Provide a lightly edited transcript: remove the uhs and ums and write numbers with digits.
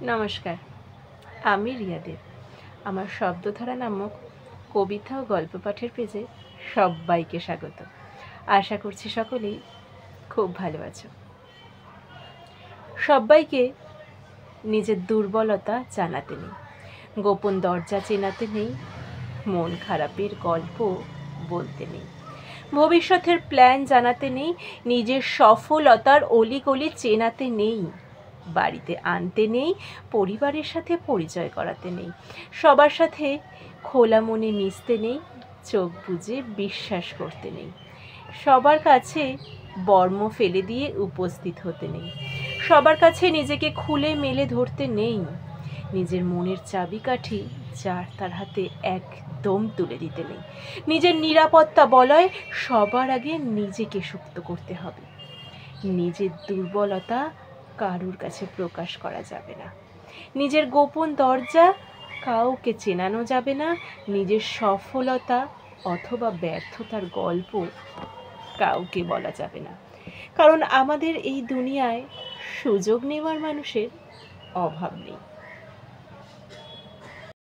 নমস্কার, আমি রিয়া দেব। আমার শব্দধারা নামক কবিতা ও গল্প পাঠের পেজে সবাইকে স্বাগত। আশা করছি সকলেই খুব ভালো আছো। সবাইকে নিজের দুর্বলতা জানাতে নেই, গোপন দরজা চেনাতে নেই, মন খারাপের গল্প বলতে নেই, ভবিষ্যতের প্ল্যান জানাতে নেই, নিজের সফলতার অলিগলি চেনাতে নেই, বাড়িতে আনতে নেই, পরিবারের সাথে পরিচয় করাতে নেই, সবার সাথে খোলা মনে মিশতে নেই, চোখ বুজে বিশ্বাস করতে নেই, সবার কাছে বর্ম ফেলে দিয়ে উপস্থিত হতে নেই, সবার কাছে নিজেকে খুলে মেলে ধরতে নেই, নিজের মনের চাবিকাঠি যার তার হাতে একদম তুলে দিতে নেই, নিজের নিরাপত্তা বলয় সবার আগে নিজেকে শক্ত করতে হবে, নিজের দুর্বলতা কারুর কাছে প্রকাশ করা যাবে না, নিজের গোপন দরজা কাউকে চেনানো যাবে না, নিজের সফলতা অথবা ব্যর্থতার গল্প কাউকে বলা যাবে না, কারণ আমাদের এই দুনিয়ায় সুযোগ নেওয়ার মানুষের অভাব নেই।